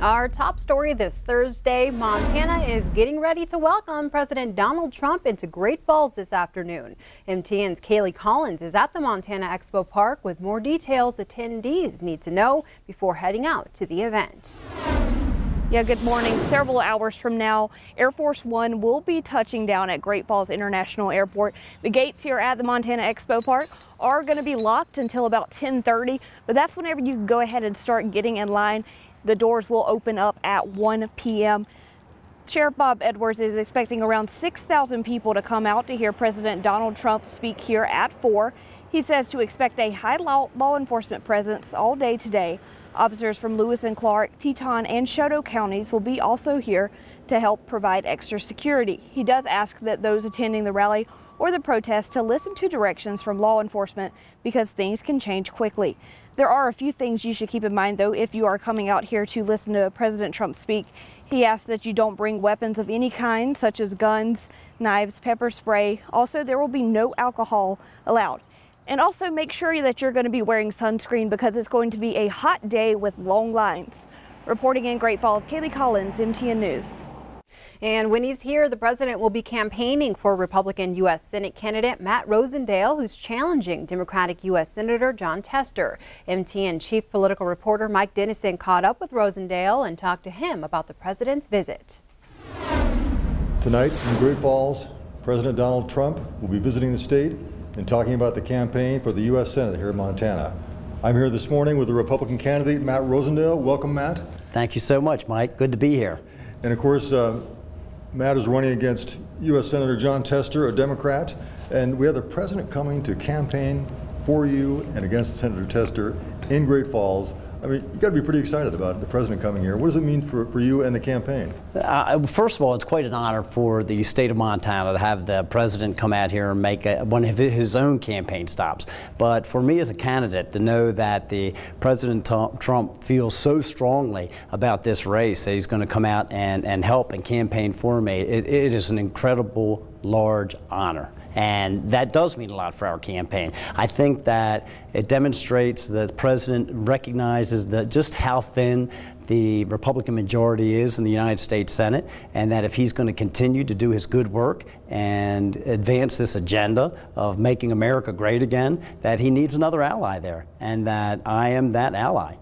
Our top story this Thursday, Montana is getting ready to welcome President Donald Trump into Great Falls this afternoon. MTN's Kaylee Collins is at the Montana Expo Park with more details attendees need to know before heading out to the event. Yeah, good morning. Several hours from now, Air Force One will be touching down at Great Falls International Airport. The gates here at the Montana Expo Park are going to be locked until about 10:30, but that's whenever you can go ahead and start getting in line. The doors will open up at 1 p.m. Sheriff Bob Edwards is expecting around 6,000 people to come out to hear President Donald Trump speak here at 4. He says to expect a high law enforcement presence all day today. Officers from Lewis and Clark, Teton, and Choteau counties will be also here to help provide extra security. He does ask that those attending the rally or the protest to listen to directions from law enforcement because things can change quickly. There are a few things you should keep in mind, though, if you are coming out here to listen to President Trump speak. He asks that you don't bring weapons of any kind, such as guns, knives, pepper spray. Also, there will be no alcohol allowed. And also make sure that you're going to be wearing sunscreen because it's going to be a hot day with long lines. Reporting in Great Falls, Kaylee Collins, MTN News. And when he's here, the president will be campaigning for Republican U.S. Senate candidate Matt Rosendale, who's challenging Democratic U.S. Senator Jon Tester. MTN chief political reporter Mike Dennison caught up with Rosendale and talked to him about the president's visit. Tonight in Great Falls, President Donald Trump will be visiting the state and talking about the campaign for the U.S. Senate here in Montana. I'm here this morning with the Republican candidate Matt Rosendale. Welcome, Matt. Thank you so much, Mike. Good to be here. And of course, Matt is running against U.S. Senator Jon Tester, a Democrat, and we have the president coming to campaign for you and against Senator Tester in Great Falls. I mean, you got to be pretty excited about the president coming here. What does it mean for you and the campaign? First of all, it's quite an honor for the state of Montana to have the president come out here and make one of his own campaign stops. But for me as a candidate to know that the President Trump feels so strongly about this race that he's going to come out and help and campaign for me, it is an incredible, large honor. And that does mean a lot for our campaign. I think that it demonstrates that the president recognizes just how thin the Republican majority is in the United States Senate, and that if he's going to continue to do his good work and advance this agenda of making America great again, that he needs another ally there, and that I am that ally.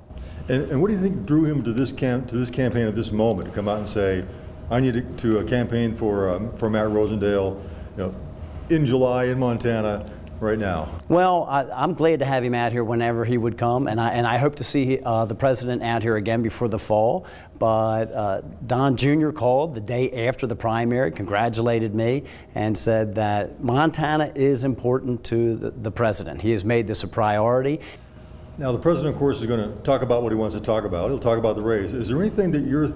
And what do you think drew him to this campaign at this moment, to come out and say, I need to campaign for Matt Rosendale, in July in Montana right now? Well, I'm glad to have him out here whenever he would come, and I hope to see the president out here again before the fall. But Don Jr. called the day after the primary, congratulated me, and said that Montana is important to the president. He has made this a priority. Now, the president, of course, is going to talk about what he wants to talk about. He'll talk about the race. Is there anything that you're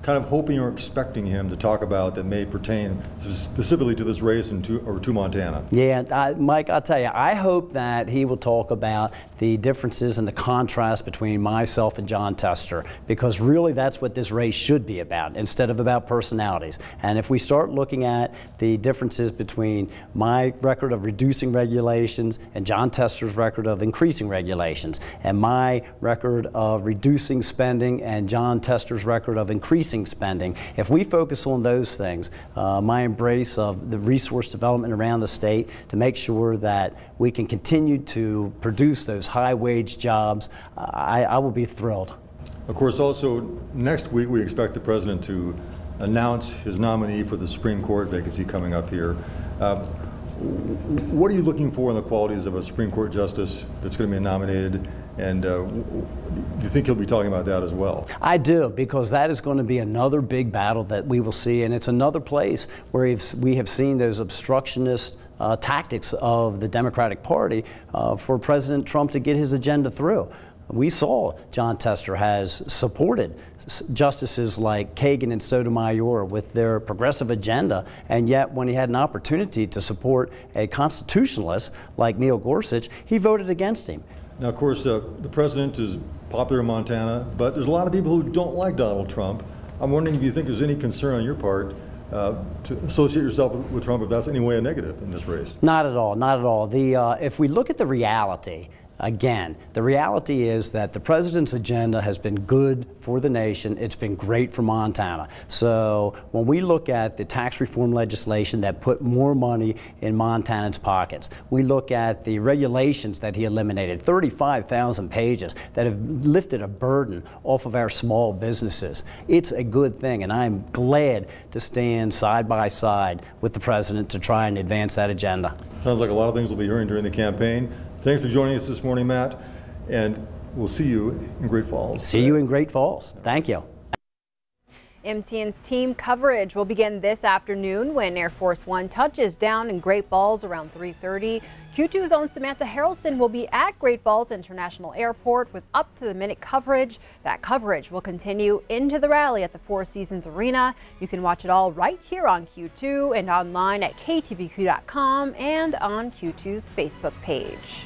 kind of hoping or expecting him to talk about that may pertain specifically to this race and to Montana? Yeah, Mike, I'll tell you, I hope that he will talk about the differences and the contrast between myself and Jon Tester, because really that's what this race should be about, instead of about personalities. And if we start looking at the differences between my record of reducing regulations and Jon Tester's record of increasing regulations, and my record of reducing spending and Jon Tester's record of increasing spending, if we focus on those things, my embrace of the resource development around the state to make sure that we can continue to produce those high-wage jobs, I will be thrilled. Of course, also next week we expect the president to announce his nominee for the Supreme Court vacancy coming up here. What are you looking for in the qualities of a Supreme Court justice that's going to be nominated? And do you think he'll be talking about that as well? I do, because that is going to be another big battle that we will see, and it's another place where we have seen those obstructionist tactics of the Democratic Party for President Trump to get his agenda through. We saw Jon Tester has supported justices like Kagan and Sotomayor with their progressive agenda, and yet when he had an opportunity to support a constitutionalist like Neil Gorsuch, he voted against him. Now, of course, the president is popular in Montana, but there's a lot of people who don't like Donald Trump. I'm wondering if you think there's any concern on your part to associate yourself with Trump, if that's in any way a negative in this race. Not at all, not at all. If we look at the reality Again, the reality is that the president's agenda has been good for the nation. It's been great for Montana. So when we look at the tax reform legislation that put more money in Montanans' pockets, we look at the regulations that he eliminated, 35,000 pages, that have lifted a burden off of our small businesses. It's a good thing, and I'm glad to stand side by side with the president to try and advance that agenda. Sounds like a lot of things we'll be hearing during the campaign. Thanks for joining us this morning, Matt, and we'll see you in Great Falls. See you in Great Falls. Thank you. MTN's team coverage will begin this afternoon when Air Force One touches down in Great Falls around 3:30. Q2's own Samantha Harrelson will be at Great Falls International Airport with up-to-the-minute coverage. That coverage will continue into the rally at the Four Seasons Arena. You can watch it all right here on Q2 and online at KTVQ.com and on Q2's Facebook page.